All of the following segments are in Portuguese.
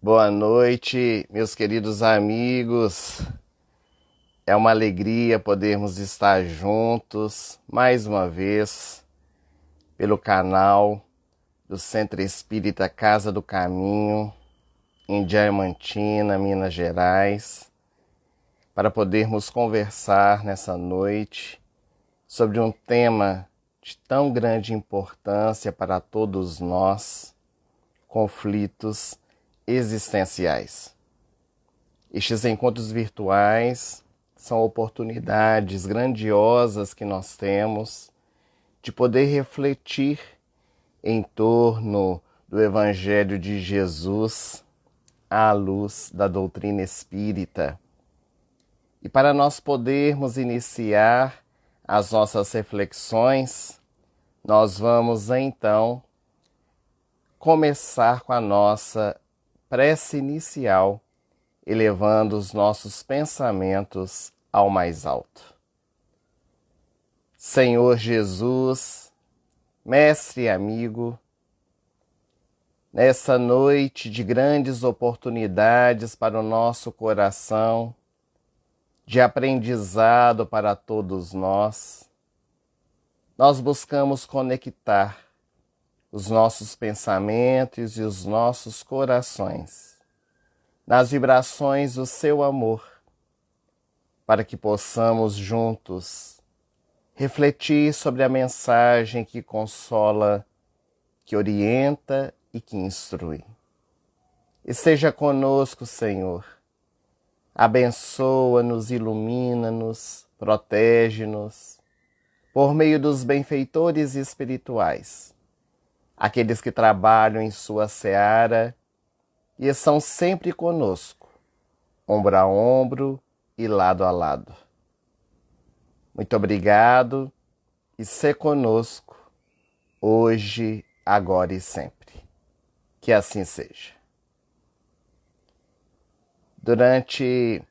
Boa noite, meus queridos amigos. É uma alegria podermos estar juntos mais uma vez pelo canal do Centro Espírita Casa do Caminho, em Diamantina, Minas Gerais, para podermos conversar nessa noite sobre um tema de tão grande importância para todos nós: conflitos existenciais. Estes encontros virtuais são oportunidades grandiosas que nós temos de poder refletir em torno do Evangelho de Jesus à luz da doutrina espírita. E para nós podermos iniciar as nossas reflexões, nós vamos então começar com a nossa prece inicial, elevando os nossos pensamentos ao mais alto. Senhor Jesus, mestre e amigo, nessa noite de grandes oportunidades para o nosso coração, de aprendizado para todos nós buscamos conectar os nossos pensamentos e os nossos corações nas vibrações do seu amor, para que possamos juntos refletir sobre a mensagem que consola, que orienta e que instrui. Esteja conosco, Senhor. Abençoa-nos, ilumina-nos, protege-nos, por meio dos benfeitores espirituais, aqueles que trabalham em sua seara e estão sempre conosco, ombro a ombro e lado a lado. Muito obrigado e se conosco, hoje, agora e sempre. Que assim seja. Durante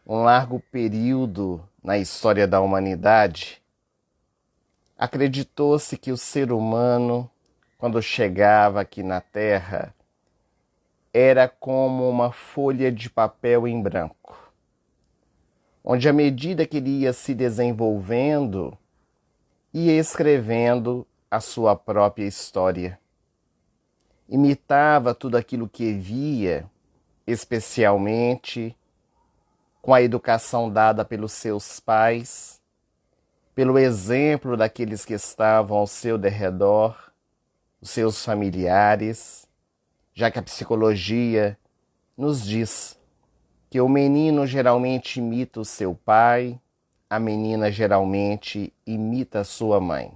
um largo período na história da humanidade, acreditou-se que o ser humano, quando chegava aqui na Terra, era como uma folha de papel em branco, onde à medida que ele ia se desenvolvendo, ia escrevendo a sua própria história. Imitava tudo aquilo que via, especialmente com a educação dada pelos seus pais, pelo exemplo daqueles que estavam ao seu derredor, os seus familiares, já que a psicologia nos diz que o menino geralmente imita o seu pai, a menina geralmente imita a sua mãe.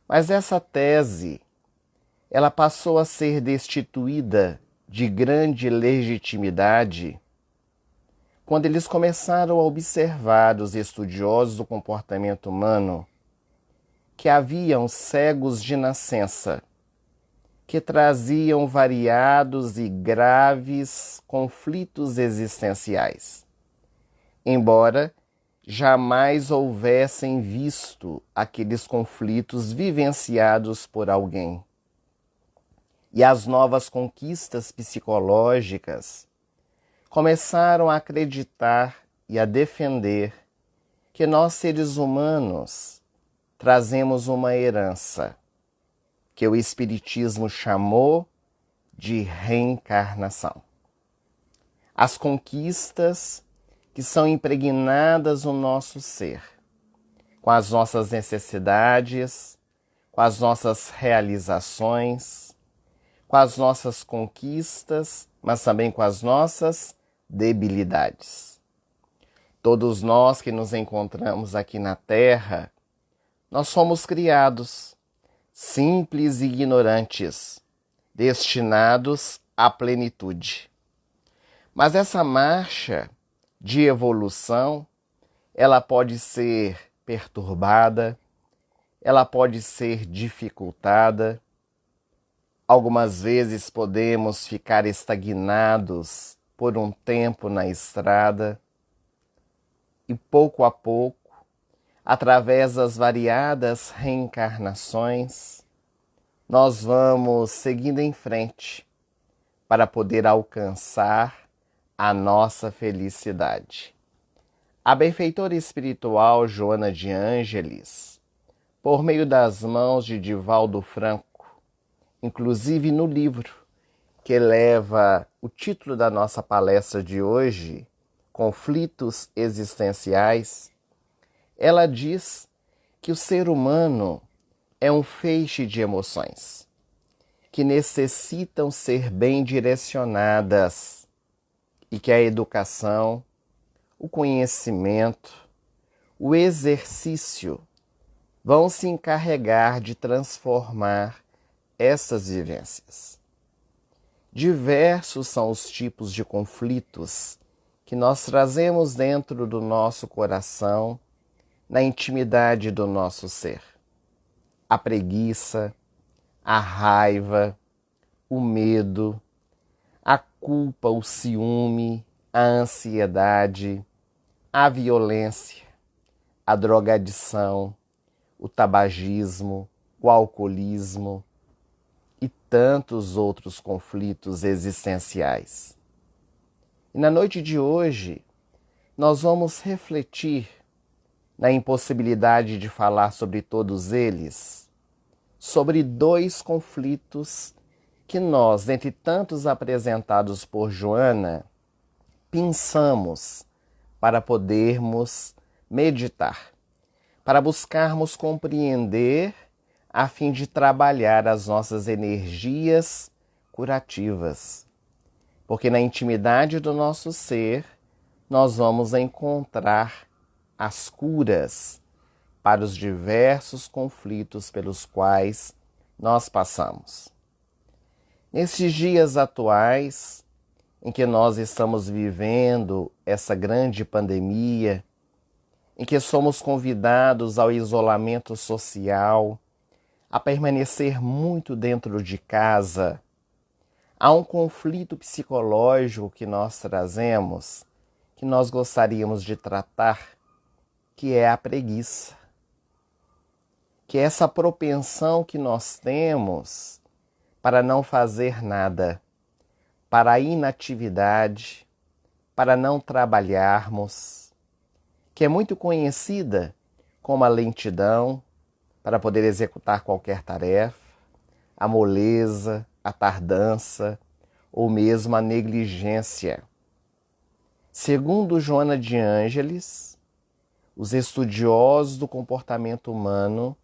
Mas essa tese, ela passou a ser destituída de grande legitimidade quando eles começaram a observar, os estudiosos do comportamento humano, que haviam cegos de nascença, que traziam variados e graves conflitos existenciais, embora jamais houvessem visto aqueles conflitos vivenciados por alguém. E as novas conquistas psicológicas começaram a acreditar e a defender que nós, seres humanos, trazemos uma herança que o Espiritismo chamou de reencarnação. As conquistas que são impregnadas no nosso ser, com as nossas necessidades, com as nossas realizações, com as nossas conquistas, mas também com as nossas debilidades. Todos nós que nos encontramos aqui na Terra, nós fomos criados simples e ignorantes, destinados à plenitude. Mas essa marcha de evolução, ela pode ser perturbada, ela pode ser dificultada. Algumas vezes podemos ficar estagnados por um tempo na estrada e pouco a pouco, através das variadas reencarnações, nós vamos seguindo em frente, para poder alcançar a nossa felicidade. A benfeitora espiritual Joana de Ângeles, por meio das mãos de Divaldo Franco, inclusive no livro que leva o título da nossa palestra de hoje, Conflitos Existenciais, ela diz que o ser humano é um feixe de emoções que necessitam ser bem direcionadas e que a educação, o conhecimento, o exercício vão se encarregar de transformar essas vivências. Diversos são os tipos de conflitos que nós trazemos dentro do nosso coração, na intimidade do nosso ser. A preguiça, a raiva, o medo, a culpa, o ciúme, a ansiedade, a violência, a drogadição, o tabagismo, o alcoolismo e tantos outros conflitos existenciais. E na noite de hoje, nós vamos refletir na impossibilidade de falar sobre todos eles, sobre 2 conflitos que nós, dentre tantos apresentados por Joana, pensamos para podermos meditar, para buscarmos compreender a fim de trabalhar as nossas energias curativas. Porque na intimidade do nosso ser, nós vamos encontrar as curas para os diversos conflitos pelos quais nós passamos. Nesses dias atuais, em que nós estamos vivendo essa grande pandemia, em que somos convidados ao isolamento social, a permanecer muito dentro de casa, há um conflito psicológico que nós trazemos, que nós gostaríamos de tratar, que é a preguiça. Que é essa propensão que nós temos para não fazer nada, para a inatividade, para não trabalharmos, que é muito conhecida como a lentidão para poder executar qualquer tarefa, a moleza, a tardança ou mesmo a negligência. Segundo Joana de Ângeles, os estudiosos do comportamento humano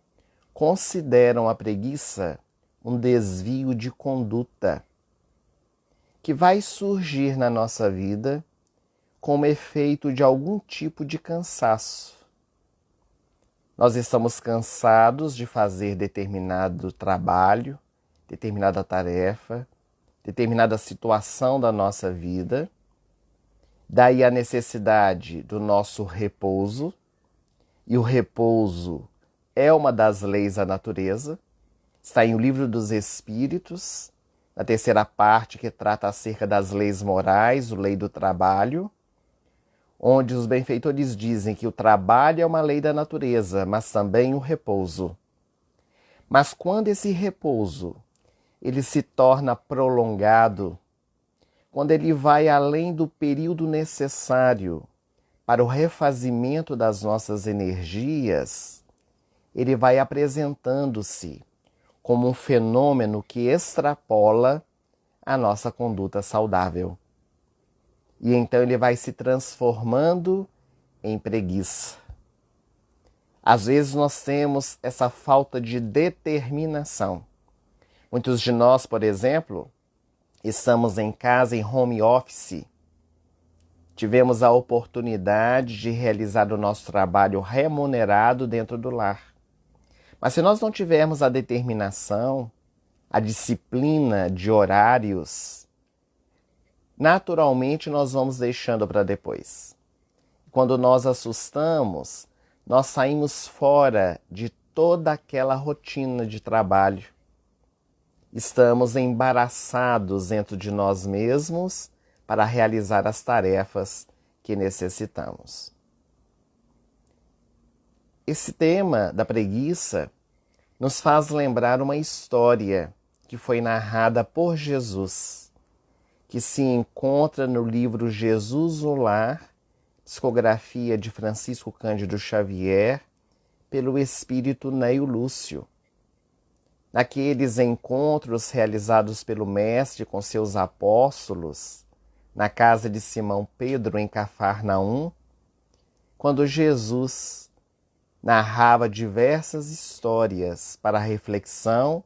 consideram a preguiça um desvio de conduta que vai surgir na nossa vida como efeito de algum tipo de cansaço. Nós estamos cansados de fazer determinado trabalho, determinada tarefa, determinada situação da nossa vida. Daí a necessidade do nosso repouso, e o repouso é uma das leis da natureza. Está em O Livro dos Espíritos, na terceira parte que trata acerca das leis morais, a lei do trabalho, onde os benfeitores dizem que o trabalho é uma lei da natureza, mas também o repouso. Mas quando esse repouso ele se torna prolongado, quando ele vai além do período necessário para o refazimento das nossas energias, ele vai apresentando-se como um fenômeno que extrapola a nossa conduta saudável. E então ele vai se transformando em preguiça. Às vezes nós temos essa falta de determinação. Muitos de nós, por exemplo, estamos em casa em home office. Tivemos a oportunidade de realizar o nosso trabalho remunerado dentro do lar. Mas se nós não tivermos a determinação, a disciplina de horários, naturalmente nós vamos deixando para depois. Quando nós assustamos, nós saímos fora de toda aquela rotina de trabalho. Estamos embaraçados dentro de nós mesmos para realizar as tarefas que necessitamos. Esse tema da preguiça nos faz lembrar uma história que foi narrada por Jesus que se encontra no livro Jesus no Lar, psicografia de Francisco Cândido Xavier, pelo espírito Neio Lúcio. Naqueles encontros realizados pelo Mestre com seus apóstolos, na casa de Simão Pedro, em Cafarnaum, quando Jesus narrava diversas histórias para reflexão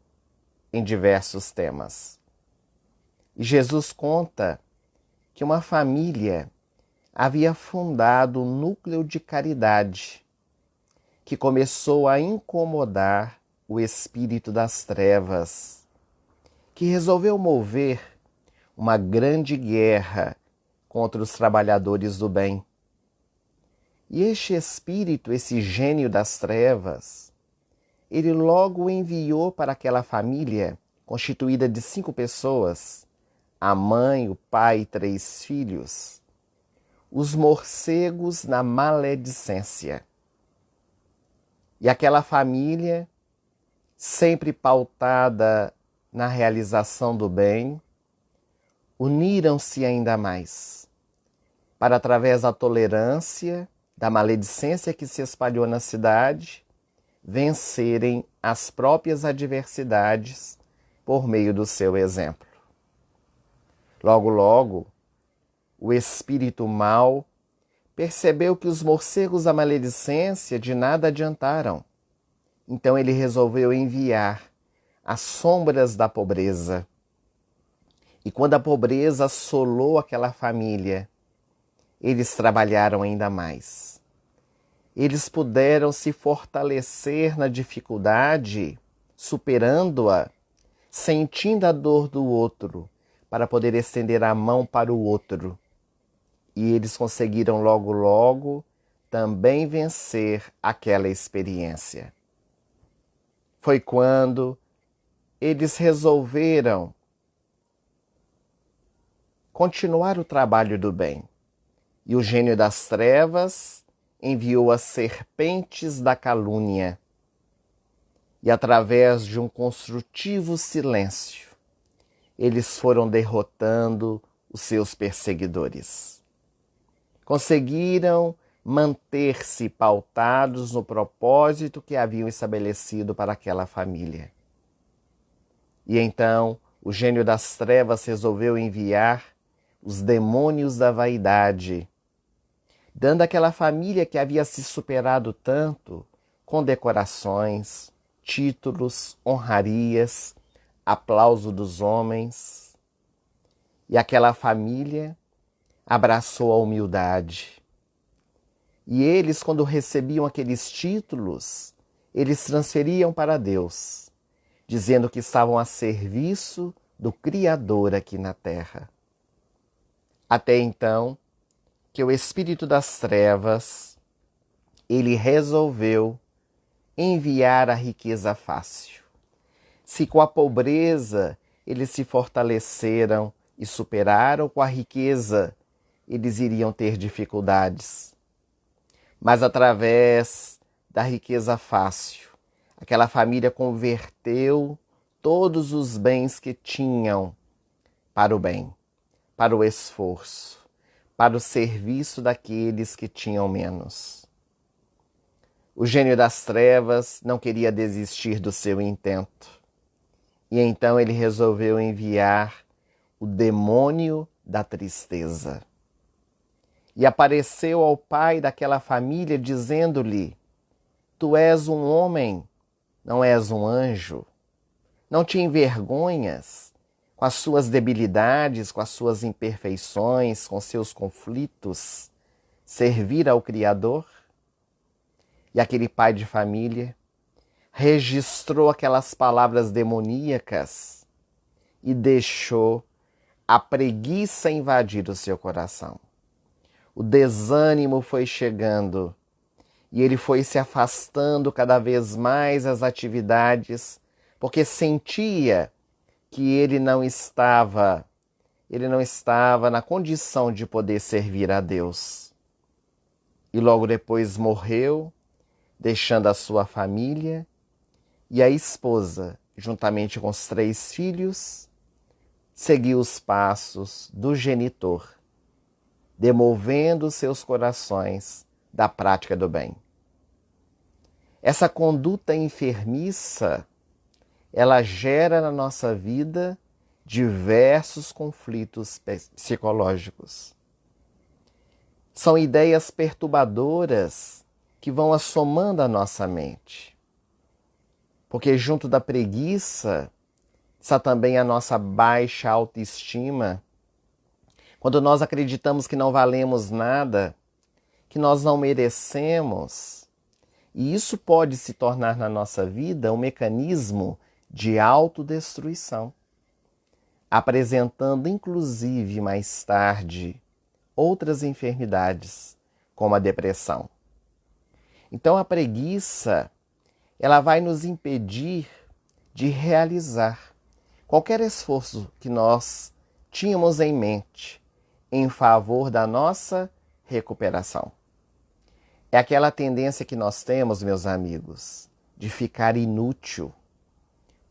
em diversos temas. E Jesus conta que uma família havia fundado um núcleo de caridade que começou a incomodar o espírito das trevas, que resolveu mover uma grande guerra contra os trabalhadores do bem. E este espírito, esse gênio das trevas, ele logo enviou para aquela família, constituída de 5 pessoas, a mãe, o pai e 3 filhos, os morcegos na maledicência. E aquela família, sempre pautada na realização do bem, uniram-se ainda mais, para através da tolerância, da maledicência que se espalhou na cidade, vencerem as próprias adversidades por meio do seu exemplo. Logo, logo, o espírito mau percebeu que os morcegos da maledicência de nada adiantaram. Então ele resolveu enviar as sombras da pobreza. E quando a pobreza assolou aquela família, eles trabalharam ainda mais. Eles puderam se fortalecer na dificuldade, superando-a, sentindo a dor do outro, para poder estender a mão para o outro. E eles conseguiram logo, logo, também vencer aquela experiência. Foi quando eles resolveram continuar o trabalho do bem. E o gênio das trevas enviou as serpentes da calúnia. E através de um construtivo silêncio, eles foram derrotando os seus perseguidores. Conseguiram manter-se pautados no propósito que haviam estabelecido para aquela família. E então o gênio das trevas resolveu enviar os demônios da vaidade, dando àquela família que havia se superado tanto condecorações, títulos, honrarias, aplauso dos homens. E aquela família abraçou a humildade. E eles, quando recebiam aqueles títulos, eles transferiam para Deus, dizendo que estavam a serviço do Criador aqui na terra. Até então, que o espírito das trevas, ele resolveu enviar a riqueza fácil. Se com a pobreza eles se fortaleceram e superaram, com a riqueza eles iriam ter dificuldades. Mas através da riqueza fácil, aquela família converteu todos os bens que tinham para o bem, para o esforço, para o serviço daqueles que tinham menos. O gênio das trevas não queria desistir do seu intento. E então ele resolveu enviar o demônio da tristeza. E apareceu ao pai daquela família dizendo-lhe: tu és um homem, não és um anjo. Não te envergonhas com as suas debilidades, com as suas imperfeições, com seus conflitos, servir ao Criador? E aquele pai de família registrou aquelas palavras demoníacas e deixou a preguiça invadir o seu coração. O desânimo foi chegando e ele foi se afastando cada vez mais das atividades, porque sentia que ele não estava na condição de poder servir a Deus. E logo depois morreu, deixando a sua família e a esposa, juntamente com os 3 filhos, seguir os passos do genitor, demovendo seus corações da prática do bem. Essa conduta enfermiça, ela gera na nossa vida diversos conflitos psicológicos. São ideias perturbadoras que vão assomando a nossa mente. Porque junto da preguiça está também a nossa baixa autoestima. Quando nós acreditamos que não valemos nada, que nós não merecemos, e isso pode se tornar na nossa vida um mecanismo de autodestruição, apresentando inclusive mais tarde outras enfermidades, como a depressão. Então a preguiça, ela vai nos impedir de realizar qualquer esforço que nós tínhamos em mente em favor da nossa recuperação. É aquela tendência que nós temos, meus amigos, de ficar inútil,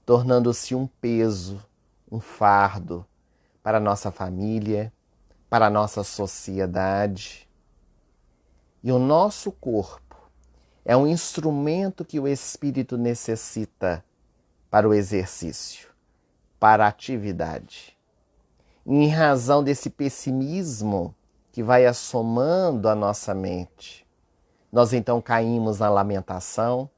tornando-se um peso, um fardo para a nossa família, para a nossa sociedade. E o nosso corpo é um instrumento que o espírito necessita para o exercício, para a atividade. E em razão desse pessimismo que vai assomando a nossa mente, nós então caímos na lamentação,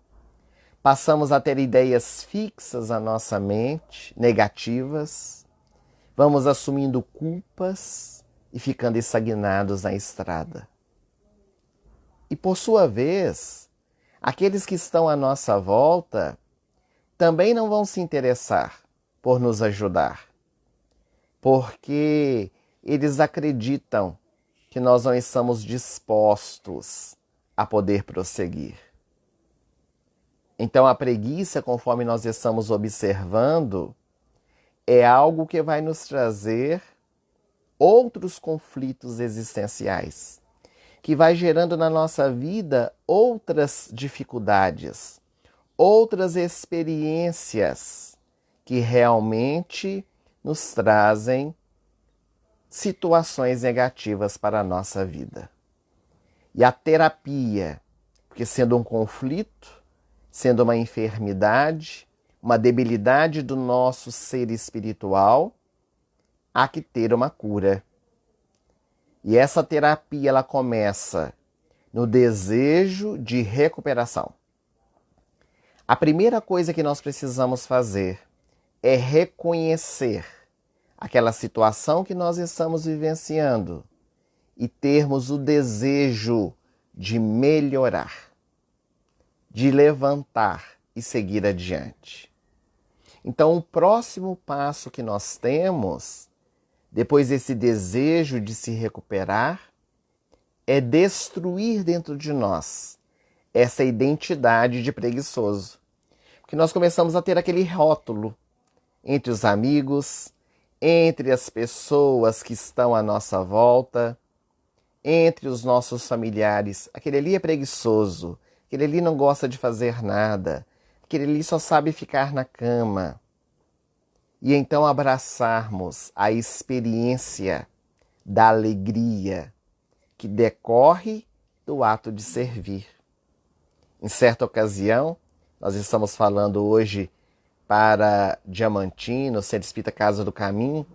passamos a ter ideias fixas na nossa mente, negativas, vamos assumindo culpas e ficando estagnados na estrada. E por sua vez, aqueles que estão à nossa volta também não vão se interessar por nos ajudar, porque eles acreditam que nós não estamos dispostos a poder prosseguir. Então a preguiça, conforme nós estamos observando, é algo que vai nos trazer outros conflitos existenciais, que vai gerando na nossa vida outras dificuldades, outras experiências que realmente nos trazem situações negativas para a nossa vida. E a terapia, porque sendo um conflito, sendo uma enfermidade, uma debilidade do nosso ser espiritual, há que ter uma cura. E essa terapia, ela começa no desejo de recuperação. A primeira coisa que nós precisamos fazer é reconhecer aquela situação que nós estamos vivenciando e termos o desejo de melhorar, de levantar e seguir adiante. Então, o próximo passo que nós temos, depois desse desejo de se recuperar, é destruir dentro de nós essa identidade de preguiçoso. Porque nós começamos a ter aquele rótulo entre os amigos, entre as pessoas que estão à nossa volta, entre os nossos familiares. Aquele ali é preguiçoso, aquele ali não gosta de fazer nada, aquele ali só sabe ficar na cama. E então abraçarmos a experiência da alegria que decorre do ato de servir. Em certa ocasião, nós estamos falando hoje para Diamantino, Centro Espírita Casa do Caminho,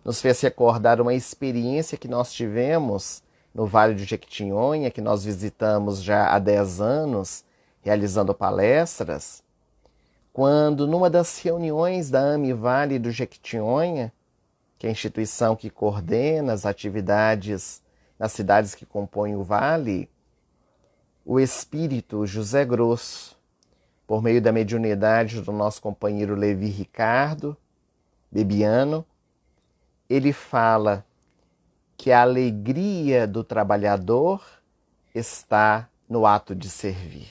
nos fez recordar uma experiência que nós tivemos no Vale do Jequitinhonha, que nós visitamos já há 10 anos, realizando palestras, quando numa das reuniões da AME Vale do Jequitinhonha, que é a instituição que coordena as atividades nas cidades que compõem o Vale, o espírito José Grosso, por meio da mediunidade do nosso companheiro Levi Ricardo, Bebiano, ele fala que a alegria do trabalhador está no ato de servir.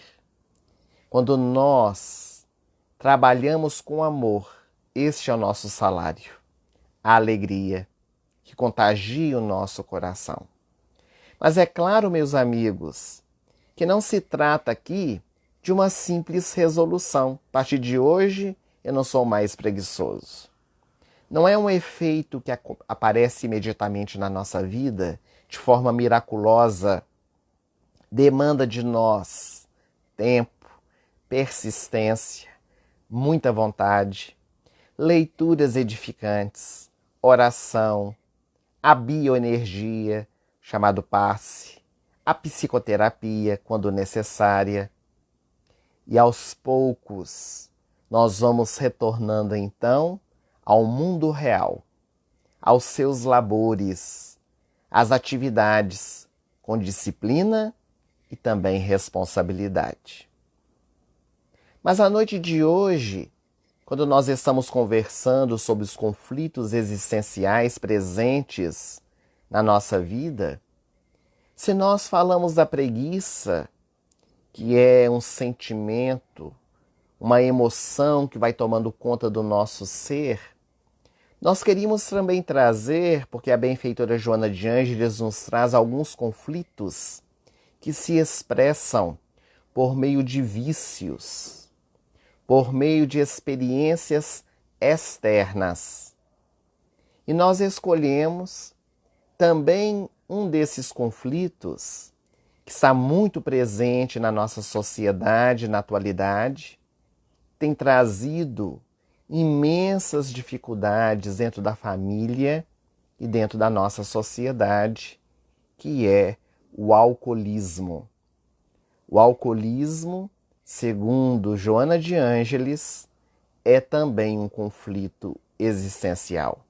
Quando nós trabalhamos com amor, este é o nosso salário, a alegria que contagia o nosso coração. Mas é claro, meus amigos, que não se trata aqui de uma simples resolução. A partir de hoje, eu não sou mais preguiçoso. Não é um efeito que aparece imediatamente na nossa vida, de forma miraculosa, demanda de nós tempo, persistência, muita vontade, leituras edificantes, oração, a bioenergia, chamado passe, a psicoterapia, quando necessária. E aos poucos, nós vamos retornando então ao mundo real, aos seus labores, às atividades, com disciplina e também responsabilidade. Mas a noite de hoje, quando nós estamos conversando sobre os conflitos existenciais presentes na nossa vida, se nós falamos da preguiça, que é um sentimento, uma emoção que vai tomando conta do nosso ser, nós queríamos também trazer, porque a benfeitora Joana de Ângeles nos traz alguns conflitos que se expressam por meio de vícios, por meio de experiências externas. E nós escolhemos também um desses conflitos que está muito presente na nossa sociedade na atualidade, tem trazido imensas dificuldades dentro da família e dentro da nossa sociedade, que é o alcoolismo. O alcoolismo, segundo Joana de Ângeles, é também um conflito existencial.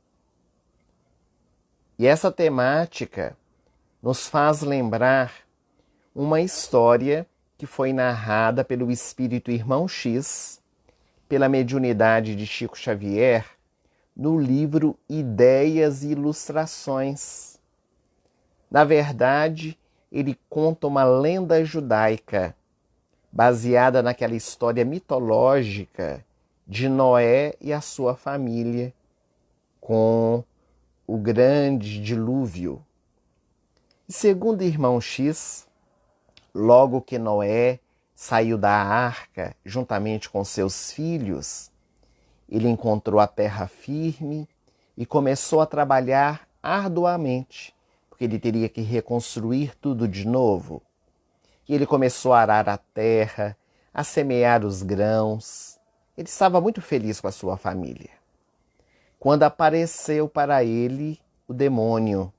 E essa temática nos faz lembrar uma história que foi narrada pelo espírito Irmão X, pela mediunidade de Chico Xavier, no livro Ideias e Ilustrações. Na verdade, ele conta uma lenda judaica, baseada naquela história mitológica de Noé e a sua família, com o grande dilúvio. E segundo Irmão X, logo que Noé saiu da arca juntamente com seus filhos, ele encontrou a terra firme e começou a trabalhar arduamente, porque ele teria que reconstruir tudo de novo. E ele começou a arar a terra, a semear os grãos. Ele estava muito feliz com a sua família. Quando apareceu para ele o demônio,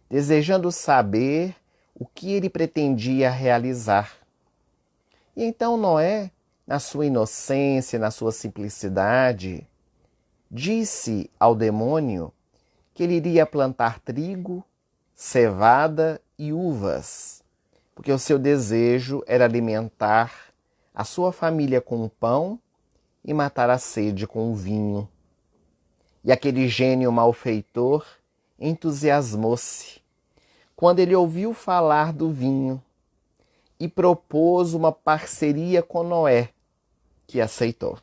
desejando saber o que ele pretendia realizar. E então Noé, na sua inocência, na sua simplicidade, disse ao demônio que ele iria plantar trigo, cevada e uvas, porque o seu desejo era alimentar a sua família com o pão e matar a sede com o vinho. E aquele gênio malfeitor entusiasmou-se quando ele ouviu falar do vinho e propôs uma parceria com Noé, que aceitou.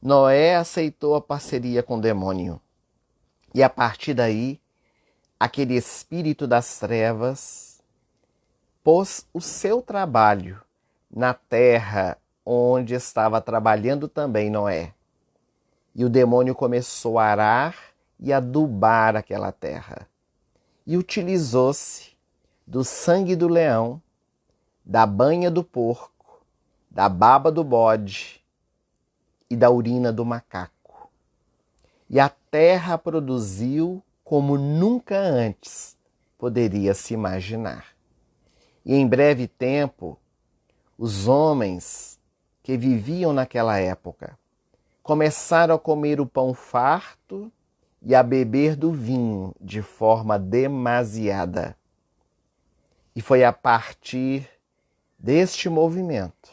Noé aceitou a parceria com o demônio. E a partir daí, aquele espírito das trevas pôs o seu trabalho na terra onde estava trabalhando também Noé. E o demônio começou a arar e adubar aquela terra. E utilizou-se do sangue do leão, da banha do porco, da baba do bode e da urina do macaco. E a terra produziu como nunca antes poderia se imaginar. E em breve tempo, os homens que viviam naquela época começaram a comer o pão farto e a beber do vinho de forma demasiada. E foi a partir deste movimento,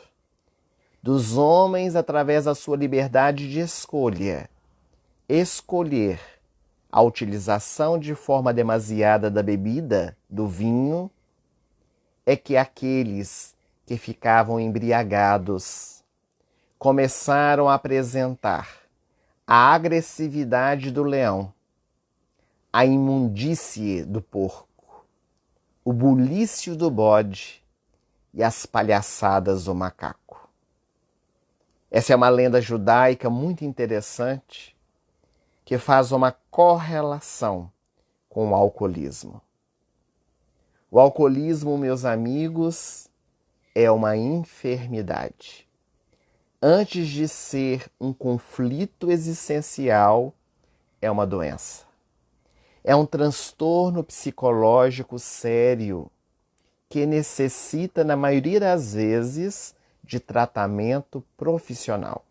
dos homens, através da sua liberdade de escolha, escolher a utilização de forma demasiada da bebida, do vinho, é que aqueles que ficavam embriagados começaram a apresentar a agressividade do leão, a imundície do porco, o bulício do bode e as palhaçadas do macaco. Essa é uma lenda judaica muito interessante, que faz uma correlação com o alcoolismo. O alcoolismo, meus amigos, é uma enfermidade. Antes de ser um conflito existencial, é uma doença. É um transtorno psicológico sério que necessita, na maioria das vezes, de tratamento profissional.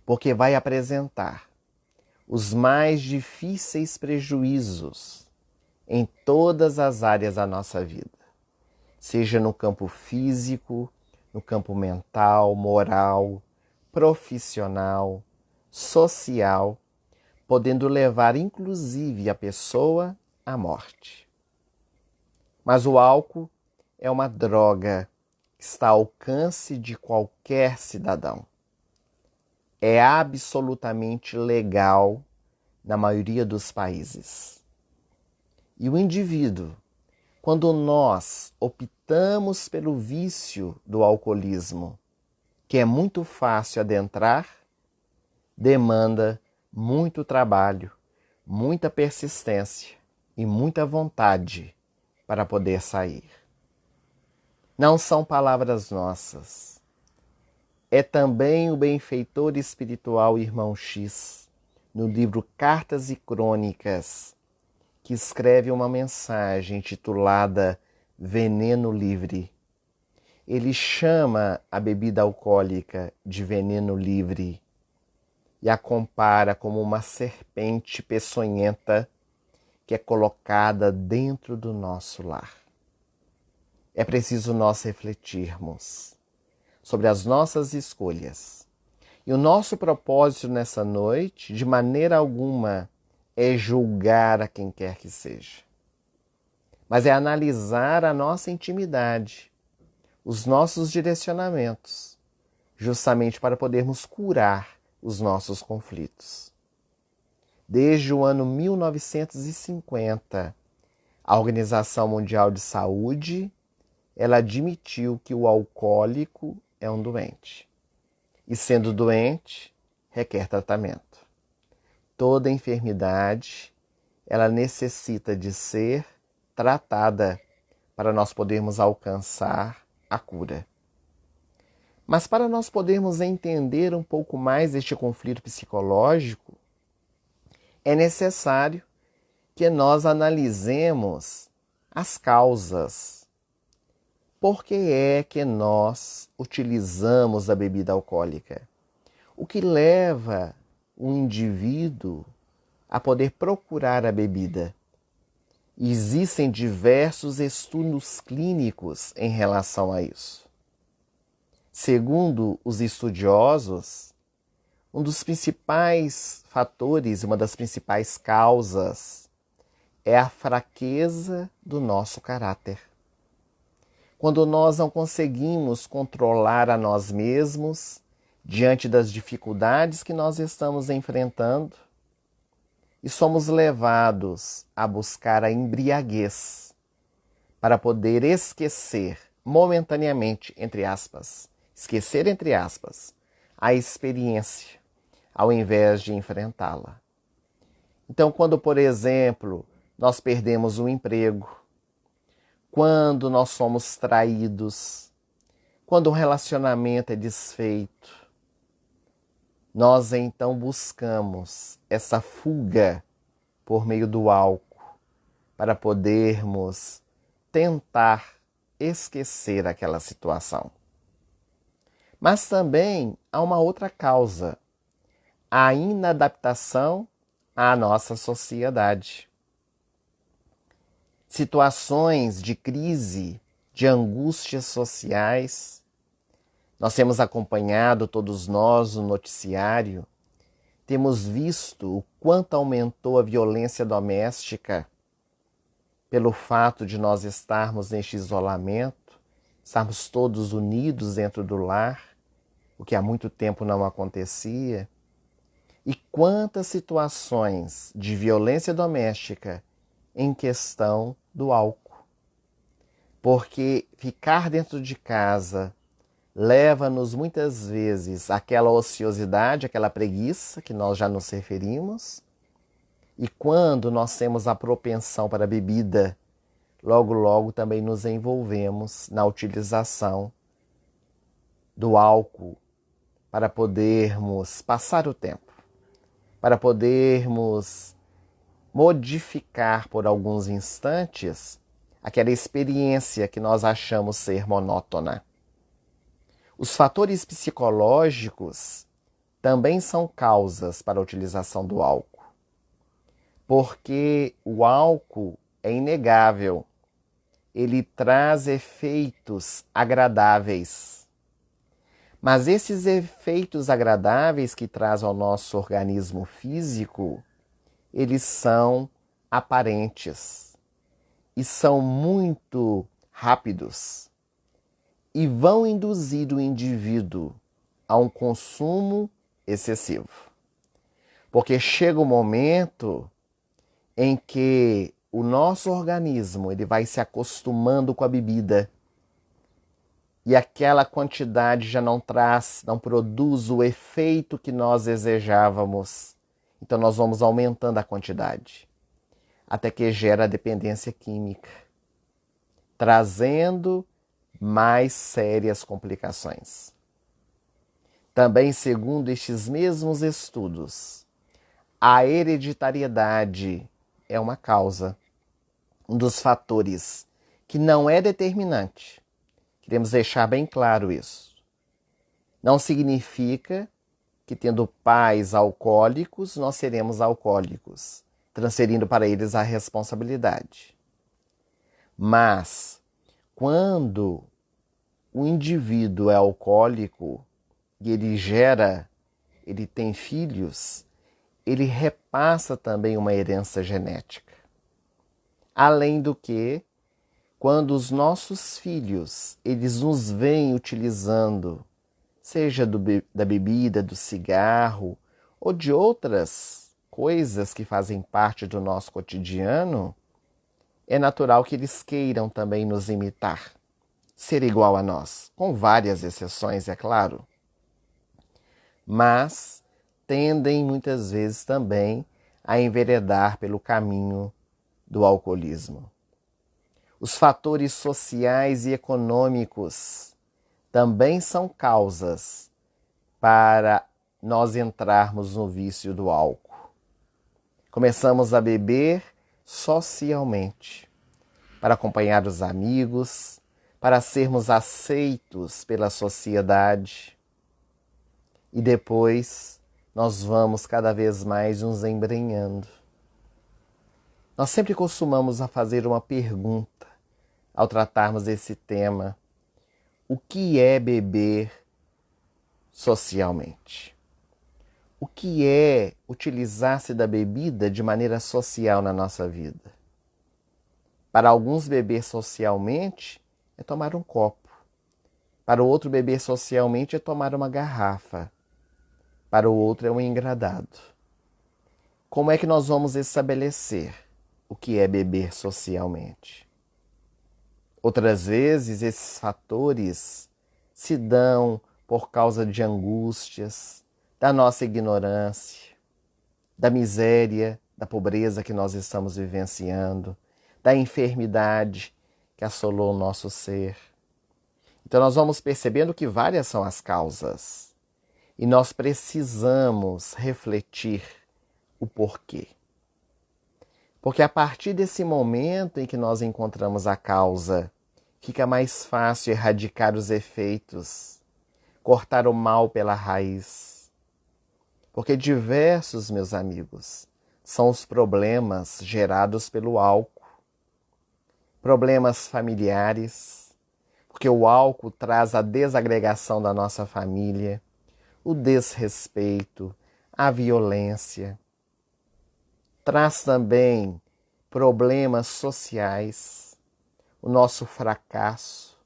Porque vai apresentar os mais difíceis prejuízos em todas as áreas da nossa vida, seja no campo físico, no campo mental, moral, profissional, social, podendo levar inclusive a pessoa à morte. Mas o álcool é uma droga que está ao alcance de qualquer cidadão. É absolutamente legal na maioria dos países. E o indivíduo, quando nós optamos pelo vício do alcoolismo, que é muito fácil adentrar, demanda muito trabalho, muita persistência e muita vontade para poder sair. Não são palavras nossas. É também o benfeitor espiritual Irmão X, no livro Cartas e Crônicas, que escreve uma mensagem intitulada Veneno Livre. Ele chama a bebida alcoólica de veneno livre e a compara como uma serpente peçonhenta que é colocada dentro do nosso lar. É preciso nós refletirmos sobre as nossas escolhas. E o nosso propósito nessa noite, de maneira alguma, é julgar a quem quer que seja. Mas é analisar a nossa intimidade, os nossos direcionamentos, justamente para podermos curar os nossos conflitos. Desde o ano 1950, a Organização Mundial de Saúde, ela admitiu que o alcoólico é um doente. E sendo doente, requer tratamento. Toda enfermidade, ela necessita de ser tratada para nós podermos alcançar a cura. Mas para nós podermos entender um pouco mais este conflito psicológico, é necessário que nós analisemos as causas. Por que é que nós utilizamos a bebida alcoólica? O que leva o indivíduo a poder procurar a bebida? Existem diversos estudos clínicos em relação a isso. Segundo os estudiosos, um dos principais fatores, uma das principais causas é a fraqueza do nosso caráter. Quando nós não conseguimos controlar a nós mesmos diante das dificuldades que nós estamos enfrentando e somos levados a buscar a embriaguez para poder esquecer momentaneamente, entre aspas, a experiência, ao invés de enfrentá-la. Então, quando, por exemplo, nós perdemos um emprego, quando nós somos traídos, quando um relacionamento é desfeito, nós então buscamos essa fuga por meio do álcool para podermos tentar esquecer aquela situação. Mas também há uma outra causa, a inadaptação à nossa sociedade. Situações de crise, de angústias sociais. Nós temos acompanhado, todos nós, no noticiário, temos visto o quanto aumentou a violência doméstica pelo fato de nós estarmos neste isolamento, estarmos todos unidos dentro do lar, o que há muito tempo não acontecia. E quantas situações de violência doméstica em questão do álcool. Porque ficar dentro de casa, leva-nos muitas vezes àquela ociosidade, àquela preguiça que nós já nos referimos. E quando nós temos a propensão para a bebida, logo, logo também nos envolvemos na utilização do álcool para podermos passar o tempo, para podermos modificar por alguns instantes aquela experiência que nós achamos ser monótona. Os fatores psicológicos também são causas para a utilização do álcool, porque o álcool é inegável, ele traz efeitos agradáveis. Mas esses efeitos agradáveis que traz ao nosso organismo físico, eles são aparentes e são muito rápidos e vão induzir o indivíduo a um consumo excessivo. Porque chega o momento em que o nosso organismo ele vai se acostumando com a bebida e aquela quantidade já não produz o efeito que nós desejávamos. Então nós vamos aumentando a quantidade, até que gera a dependência química, trazendo mais sérias complicações. Também, segundo estes mesmos estudos, a hereditariedade é uma causa, um dos fatores que não é determinante. Queremos deixar bem claro isso. Não significa que, tendo pais alcoólicos, nós seremos alcoólicos, transferindo para eles a responsabilidade. Mas, quando o indivíduo é alcoólico e ele tem filhos, ele repassa também uma herança genética. Além do que, quando os nossos filhos, eles nos veem utilizando, seja da bebida, do cigarro ou de outras coisas que fazem parte do nosso cotidiano, é natural que eles queiram também nos imitar, ser igual a nós, com várias exceções, é claro. Mas tendem muitas vezes também a enveredar pelo caminho do alcoolismo. Os fatores sociais e econômicos também são causas para nós entrarmos no vício do álcool. Começamos a beber socialmente, para acompanhar os amigos, para sermos aceitos pela sociedade. E depois nós vamos cada vez mais nos embrenhando. Nós sempre costumamos a fazer uma pergunta ao tratarmos desse tema: o que é beber socialmente? O que é utilizar-se da bebida de maneira social na nossa vida? Para alguns, beber socialmente é tomar um copo. Para o outro, beber socialmente é tomar uma garrafa. Para o outro, é um engradado. Como é que nós vamos estabelecer o que é beber socialmente? Outras vezes, esses fatores se dão por causa de angústias, da nossa ignorância, da miséria, da pobreza que nós estamos vivenciando, da enfermidade que assolou o nosso ser. Então nós vamos percebendo que várias são as causas e nós precisamos refletir o porquê. Porque a partir desse momento em que nós encontramos a causa, fica mais fácil erradicar os efeitos, cortar o mal pela raiz. Porque diversos, meus amigos, são os problemas gerados pelo álcool. Problemas familiares, porque o álcool traz a desagregação da nossa família, o desrespeito, a violência. Traz também problemas sociais, o nosso fracasso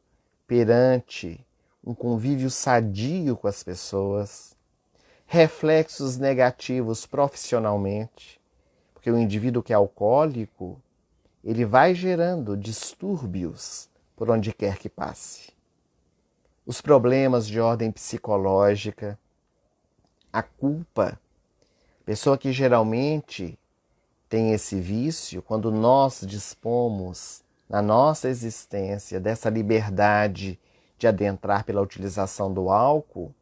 perante um convívio sadio com as pessoas, reflexos negativos profissionalmente, porque o indivíduo que é alcoólico, ele vai gerando distúrbios por onde quer que passe. os problemas de ordem psicológica, a culpa. Pessoa que geralmente tem esse vício, quando nós dispomos na nossa existência dessa liberdade de adentrar pela utilização do álcool,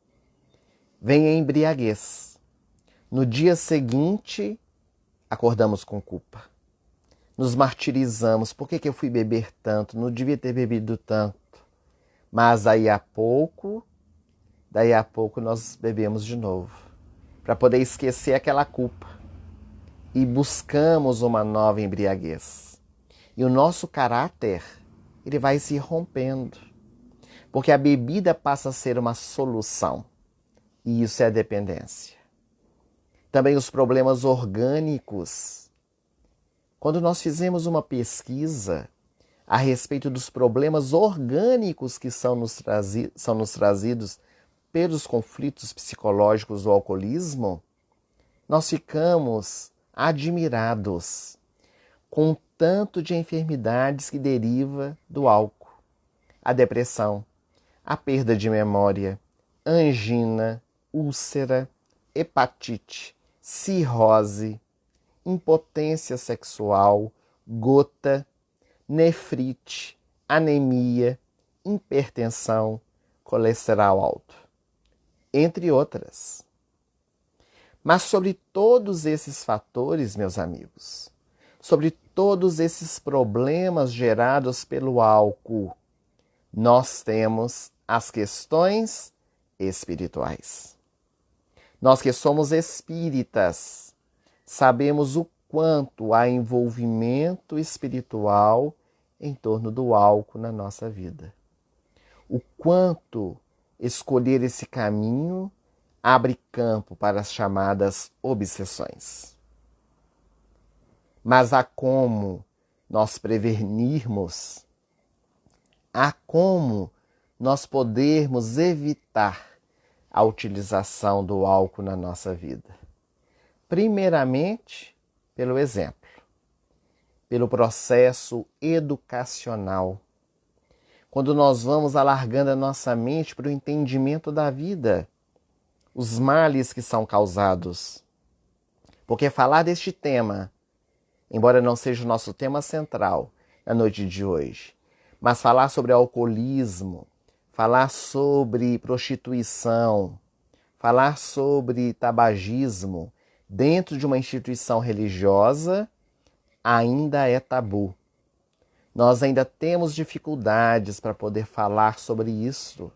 vem a embriaguez. No dia seguinte, acordamos com culpa. Nos martirizamos. Por que eu fui beber tanto? Não devia ter bebido tanto. Mas daí a pouco nós bebemos de novo, para poder esquecer aquela culpa. E buscamos uma nova embriaguez. E o nosso caráter, ele vai se rompendo. Porque a bebida passa a ser uma solução. E isso é a dependência. Também os problemas orgânicos. Quando nós fizemos uma pesquisa a respeito dos problemas orgânicos que são nos trazidos pelos conflitos psicológicos do alcoolismo, nós ficamos admirados com o tanto de enfermidades que deriva do álcool. A depressão, a perda de memória, angina, úlcera, hepatite, cirrose, impotência sexual, gota, nefrite, anemia, hipertensão, colesterol alto, entre outras. Mas sobre todos esses fatores, meus amigos, sobre todos esses problemas gerados pelo álcool, nós temos as questões espirituais. Nós que somos espíritas, sabemos o quanto há envolvimento espiritual em torno do álcool na nossa vida. O quanto escolher esse caminho abre campo para as chamadas obsessões. Mas há como nós prevenirmos, há como nós podermos evitar a utilização do álcool na nossa vida. Primeiramente, pelo exemplo, pelo processo educacional. Quando nós vamos alargando a nossa mente para o entendimento da vida, os males que são causados. Porque falar deste tema, embora não seja o nosso tema central na noite de hoje, mas falar sobre alcoolismo, falar sobre prostituição, falar sobre tabagismo dentro de uma instituição religiosa ainda é tabu. Nós ainda temos dificuldades para poder falar sobre isso.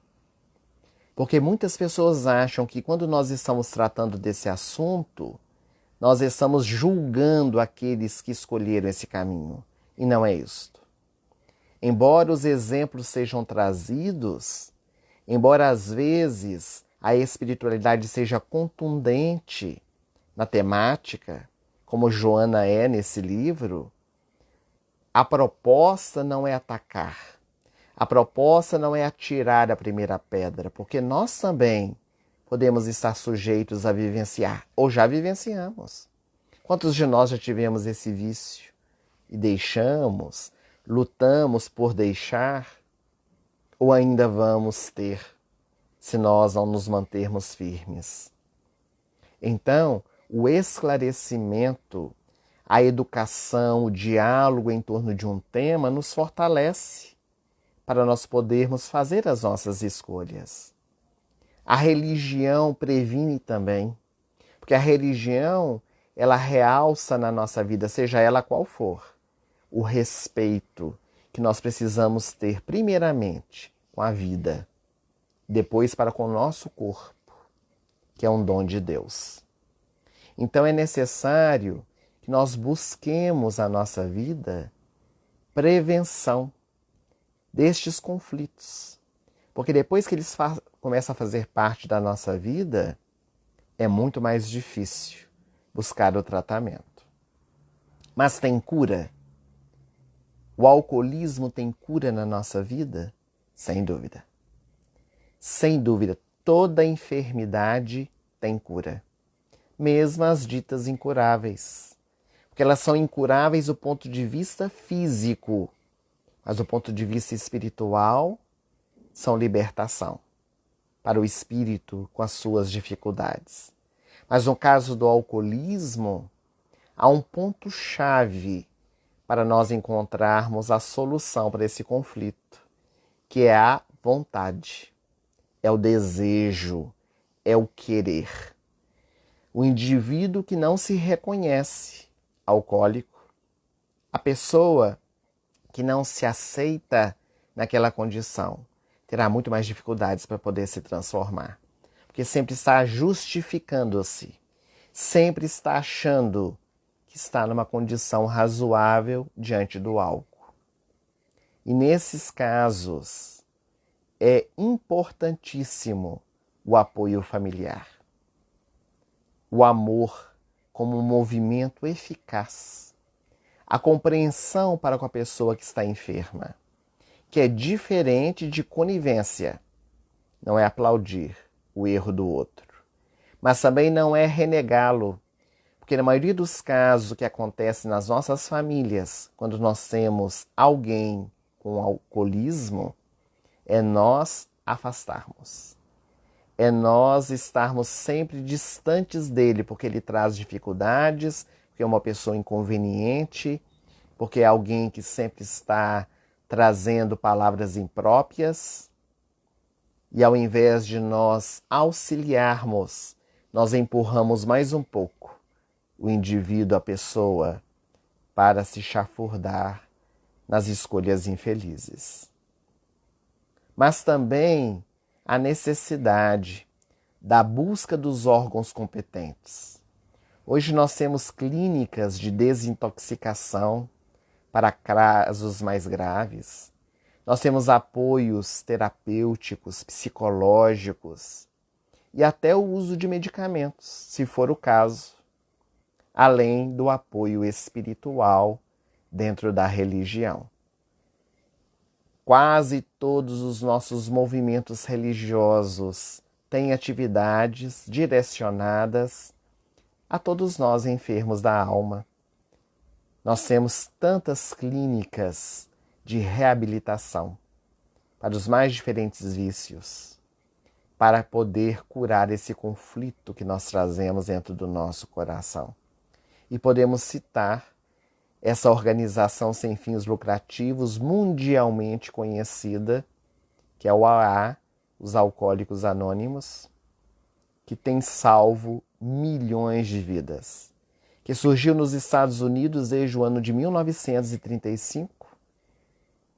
Porque muitas pessoas acham que quando nós estamos tratando desse assunto, nós estamos julgando aqueles que escolheram esse caminho. E não é isto. Embora os exemplos sejam trazidos, embora às vezes a espiritualidade seja contundente na temática, como Joana é nesse livro, a proposta não é atacar. A proposta não é atirar a primeira pedra, porque nós também podemos estar sujeitos a vivenciar, ou já vivenciamos. Quantos de nós já tivemos esse vício e deixamos, lutamos por deixar, ou ainda vamos ter, se nós não nos mantermos firmes? Então, o esclarecimento, a educação, o diálogo em torno de um tema nos fortalece para nós podermos fazer as nossas escolhas. A religião previne também, porque a religião, ela realça na nossa vida, seja ela qual for, o respeito que nós precisamos ter primeiramente com a vida, depois para com o nosso corpo, que é um dom de Deus. Então é necessário que nós busquemos na nossa vida prevenção destes conflitos. Porque depois que eles começam a fazer parte da nossa vida, é muito mais difícil buscar o tratamento. Mas tem cura? O alcoolismo tem cura na nossa vida? Sem dúvida. Sem dúvida, toda enfermidade tem cura. Mesmo as ditas incuráveis. Porque elas são incuráveis do ponto de vista físico, mas do ponto de vista espiritual, são libertação para o espírito com as suas dificuldades. Mas no caso do alcoolismo, há um ponto-chave para nós encontrarmos a solução para esse conflito, que é a vontade, é o desejo, é o querer. O indivíduo que não se reconhece alcoólico, a pessoa que não se aceita naquela condição, terá muito mais dificuldades para poder se transformar. Porque sempre está justificando-se, sempre está achando que está numa condição razoável diante do álcool. E nesses casos, é importantíssimo o apoio familiar. O amor como um movimento eficaz. A compreensão para com a pessoa que está enferma, que é diferente de conivência. Não é aplaudir o erro do outro, mas também não é renegá-lo, porque na maioria dos casos o que acontece nas nossas famílias, quando nós temos alguém com alcoolismo, é nós afastarmos. É nós estarmos sempre distantes dele, porque ele traz dificuldades, porque é uma pessoa inconveniente, porque é alguém que sempre está trazendo palavras impróprias. E ao invés de nós auxiliarmos, nós empurramos mais um pouco o indivíduo, a pessoa, para se chafurdar nas escolhas infelizes. Mas também a necessidade da busca dos órgãos competentes. Hoje nós temos clínicas de desintoxicação para casos mais graves. Nós temos apoios terapêuticos, psicológicos e até o uso de medicamentos, se for o caso, além do apoio espiritual dentro da religião. Quase todos os nossos movimentos religiosos têm atividades direcionadas a todos nós enfermos da alma. Nós temos tantas clínicas de reabilitação para os mais diferentes vícios, para poder curar esse conflito que nós trazemos dentro do nosso coração. E podemos citar essa organização sem fins lucrativos mundialmente conhecida, que é o AA, os Alcoólicos Anônimos, que tem salvo milhões de vidas, que surgiu nos Estados Unidos desde o ano de 1935,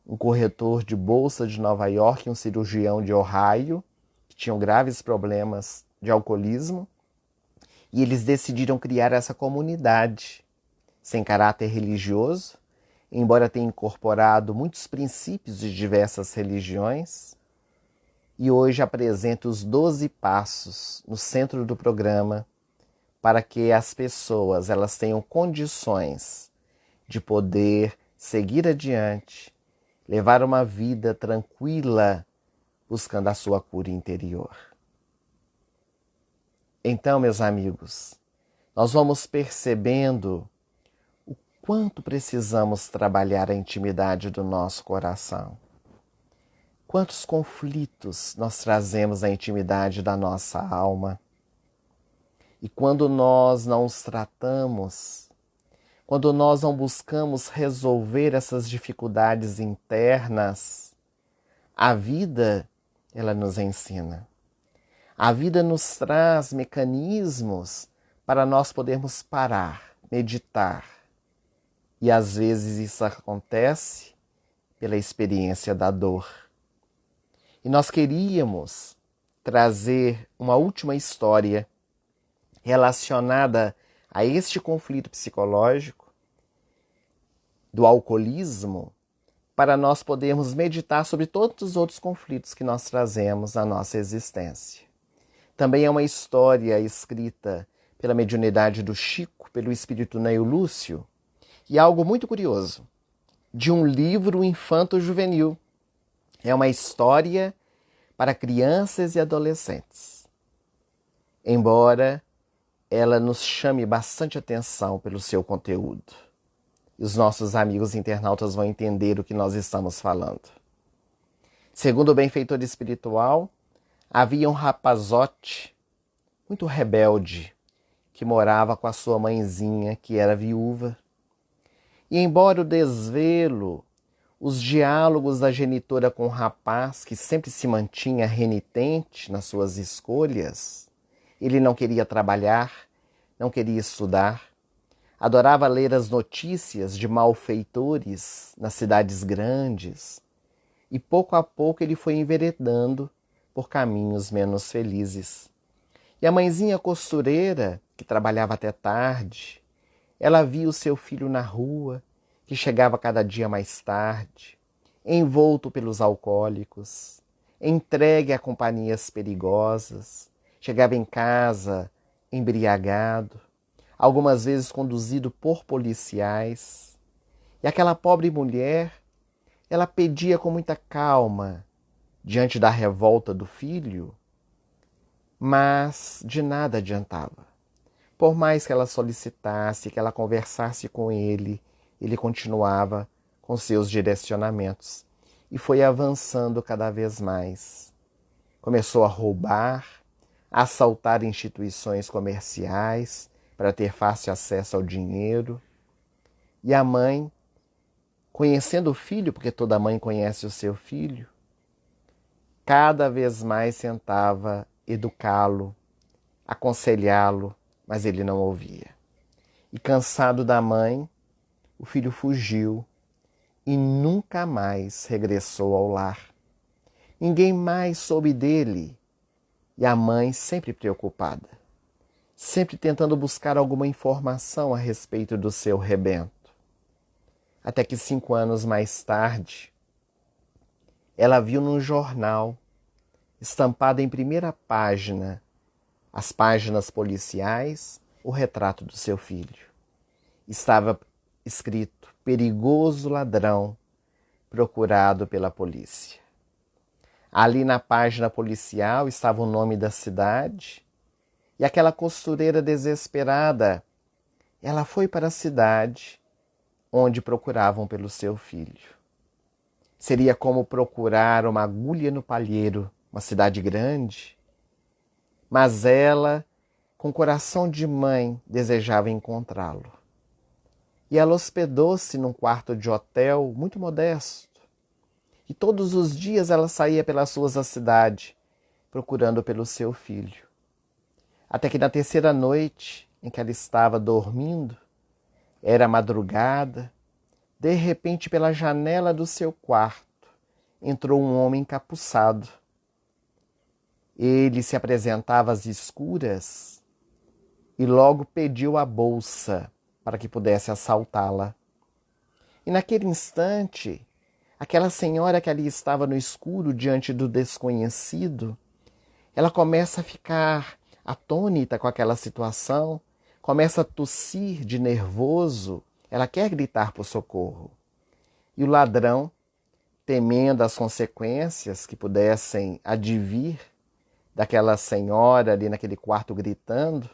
um corretor de bolsa de Nova York e um cirurgião de Ohio, que tinham graves problemas de alcoolismo, e eles decidiram criar essa comunidade sem caráter religioso, embora tenha incorporado muitos princípios de diversas religiões, e hoje apresenta os 12 passos no centro do programa para que as pessoas elas tenham condições de poder seguir adiante, levar uma vida tranquila, buscando a sua cura interior. Então, meus amigos, nós vamos percebendo o quanto precisamos trabalhar a intimidade do nosso coração. Quantos conflitos nós trazemos na intimidade da nossa alma. E quando nós não os tratamos, quando nós não buscamos resolver essas dificuldades internas, a vida, ela nos ensina. A vida nos traz mecanismos para nós podermos parar, meditar. E às vezes isso acontece pela experiência da dor. E nós queríamos trazer uma última história relacionada a este conflito psicológico do alcoolismo, para nós podermos meditar sobre todos os outros conflitos que nós trazemos na nossa existência. Também é uma história escrita pela mediunidade do Chico, pelo espírito Neio Lúcio, e algo muito curioso, de um livro infanto-juvenil. É uma história para crianças e adolescentes. Embora ela nos chame bastante atenção pelo seu conteúdo. E os nossos amigos internautas vão entender o que nós estamos falando. Segundo o benfeitor espiritual, havia um rapazote muito rebelde que morava com a sua mãezinha, que era viúva. E embora o desvelo, os diálogos da genitora com o rapaz, que sempre se mantinha renitente nas suas escolhas, ele não queria trabalhar, não queria estudar, adorava ler as notícias de malfeitores nas cidades grandes, e pouco a pouco ele foi enveredando por caminhos menos felizes. E a mãezinha costureira, que trabalhava até tarde, ela via o seu filho na rua, que chegava cada dia mais tarde, envolto pelos alcoólicos, entregue a companhias perigosas, chegava em casa embriagado, algumas vezes conduzido por policiais. E aquela pobre mulher, ela pedia com muita calma, diante da revolta do filho, mas de nada adiantava. Por mais que ela solicitasse, que ela conversasse com ele continuava com seus direcionamentos e foi avançando cada vez mais. Começou a roubar, a assaltar instituições comerciais para ter fácil acesso ao dinheiro. E a mãe, conhecendo o filho, porque toda mãe conhece o seu filho, cada vez mais tentava educá-lo, aconselhá-lo, mas ele não ouvia. E cansado da mãe, o filho fugiu e nunca mais regressou ao lar. Ninguém mais soube dele e a mãe sempre preocupada, sempre tentando buscar alguma informação a respeito do seu rebento. Até que 5 anos mais tarde, ela viu num jornal, estampado em primeira página, as páginas policiais, o retrato do seu filho. Estava escrito: perigoso ladrão procurado pela polícia. Ali na página policial estava o nome da cidade e aquela costureira desesperada, ela foi para a cidade onde procuravam pelo seu filho. Seria como procurar uma agulha no palheiro, uma cidade grande, mas ela, com coração de mãe, desejava encontrá-lo. E ela hospedou-se num quarto de hotel muito modesto. E todos os dias ela saía pelas ruas da cidade, procurando pelo seu filho. Até que na terceira noite, em que ela estava dormindo, era madrugada, de repente pela janela do seu quarto, entrou um homem encapuçado. Ele se apresentava às escuras e logo pediu a bolsa para que pudesse assaltá-la. E naquele instante, aquela senhora que ali estava no escuro diante do desconhecido, ela começa a ficar atônita com aquela situação, começa a tossir de nervoso, ela quer gritar por socorro. E o ladrão, temendo as consequências que pudessem advir daquela senhora ali naquele quarto gritando,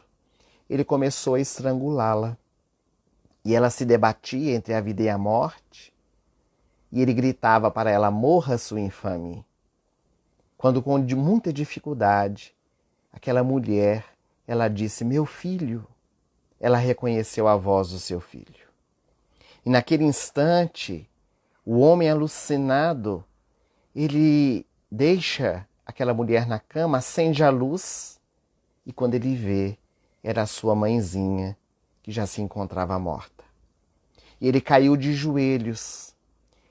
ele começou a estrangulá-la. E ela se debatia entre a vida e a morte, e ele gritava para ela: morra, sua infame. Quando, com muita dificuldade, aquela mulher, ela disse: meu filho. Ela reconheceu a voz do seu filho. E naquele instante, o homem alucinado, ele deixa aquela mulher na cama, acende a luz, e quando ele vê, era a sua mãezinha, que já se encontrava morta. E ele caiu de joelhos,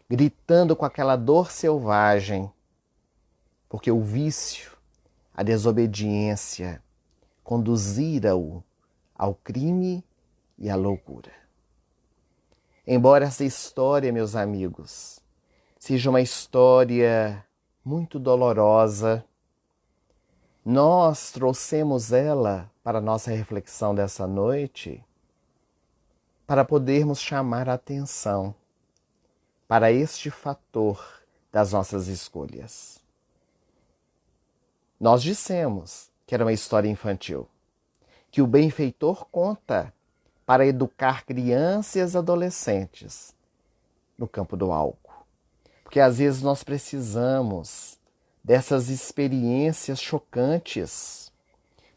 gritando com aquela dor selvagem, porque o vício, a desobediência, conduzira-o ao crime e à loucura. Embora essa história, meus amigos, seja uma história muito dolorosa, nós trouxemos ela para a nossa reflexão dessa noite para podermos chamar a atenção para este fator das nossas escolhas. Nós dissemos que era uma história infantil, que o benfeitor conta para educar crianças e adolescentes no campo do álcool. Porque às vezes nós precisamos dessas experiências chocantes,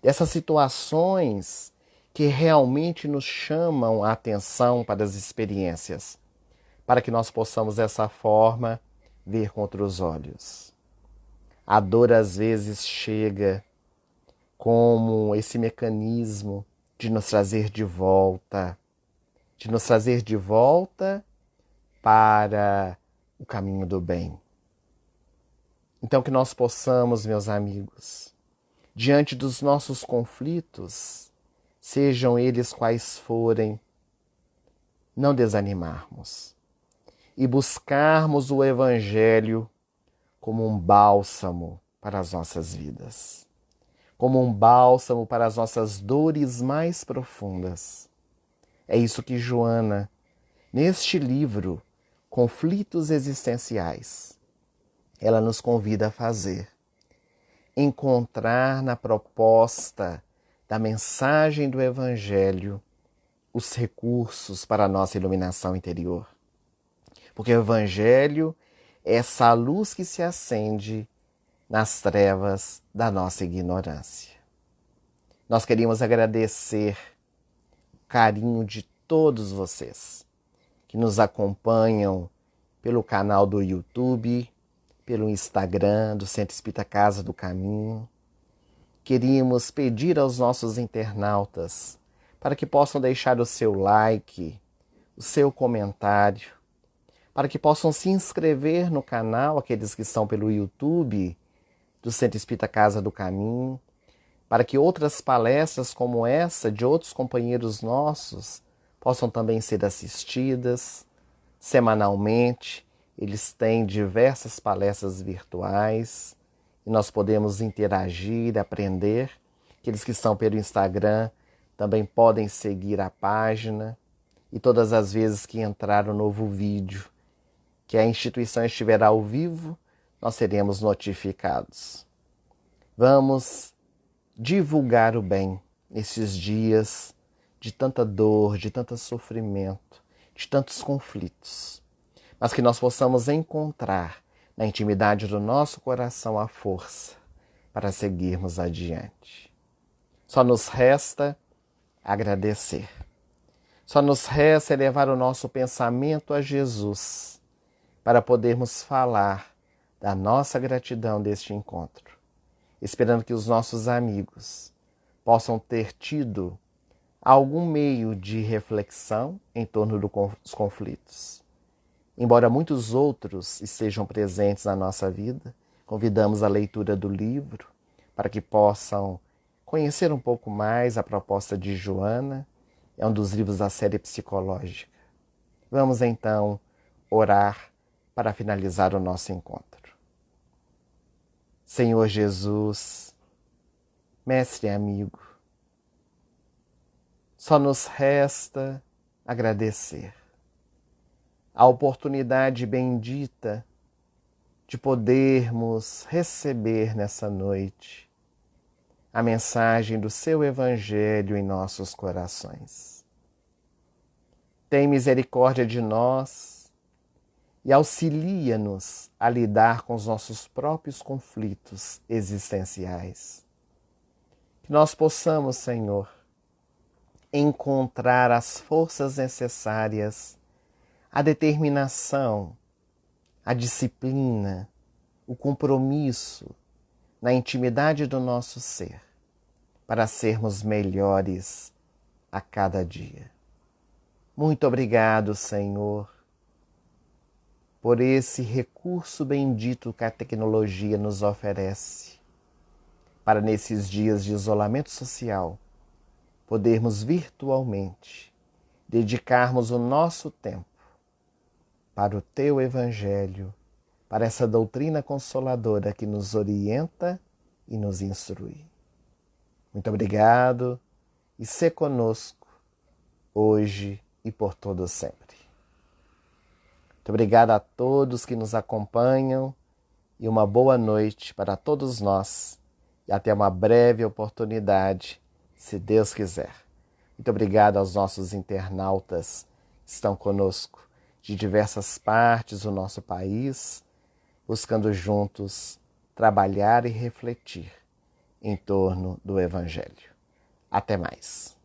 dessas situações que realmente nos chamam a atenção para as experiências, para que nós possamos dessa forma ver com outros olhos. A dor às vezes chega como esse mecanismo de nos trazer de volta, para o caminho do bem. Então que nós possamos, meus amigos, diante dos nossos conflitos, sejam eles quais forem, não desanimarmos e buscarmos o Evangelho como um bálsamo para as nossas vidas, como um bálsamo para as nossas dores mais profundas. É isso que Joana, neste livro, Conflitos Existenciais, ela nos convida a fazer. Encontrar na proposta da mensagem do Evangelho os recursos para a nossa iluminação interior. Porque o Evangelho é essa luz que se acende nas trevas da nossa ignorância. Nós queríamos agradecer o carinho de todos vocês que nos acompanham pelo canal do YouTube, pelo Instagram do Centro Espírita Casa do Caminho. Queríamos pedir aos nossos internautas para que possam deixar o seu like, o seu comentário, para que possam se inscrever no canal, aqueles que estão pelo YouTube do Centro Espírita Casa do Caminho, para que outras palestras como essa de outros companheiros nossos possam também ser assistidas semanalmente. Eles têm diversas palestras virtuais e nós podemos interagir, aprender. Aqueles que estão pelo Instagram também podem seguir a página e todas as vezes que entrar um novo vídeo, que a instituição estiverá ao vivo, nós seremos notificados. Vamos divulgar o bem nesses dias de tanta dor, de tanto sofrimento, de tantos conflitos, mas que nós possamos encontrar na intimidade do nosso coração a força para seguirmos adiante. Só nos resta agradecer. Só nos resta elevar o nosso pensamento a Jesus para podermos falar da nossa gratidão deste encontro, esperando que os nossos amigos possam ter tido algum meio de reflexão em torno dos conflitos. Embora muitos outros estejam presentes na nossa vida, convidamos a leitura do livro para que possam conhecer um pouco mais a proposta de Joana. É um dos livros da série psicológica. Vamos então orar para finalizar o nosso encontro. Senhor Jesus, mestre e amigo, só nos resta agradecer a oportunidade bendita de podermos receber nessa noite a mensagem do seu Evangelho em nossos corações. Tem misericórdia de nós e auxilia-nos a lidar com os nossos próprios conflitos existenciais. Que nós possamos, Senhor, encontrar as forças necessárias, a determinação, a disciplina, o compromisso na intimidade do nosso ser, para sermos melhores a cada dia. Muito obrigado, Senhor, por esse recurso bendito que a tecnologia nos oferece, para nesses dias de isolamento social, podermos virtualmente dedicarmos o nosso tempo para o Teu Evangelho, para essa doutrina consoladora que nos orienta e nos instrui. Muito obrigado e sê conosco, hoje e por todo sempre. Muito obrigado a todos que nos acompanham e uma boa noite para todos nós e até uma breve oportunidade, se Deus quiser. Muito obrigado aos nossos internautas que estão conosco de diversas partes do nosso país, buscando juntos trabalhar e refletir em torno do Evangelho. Até mais.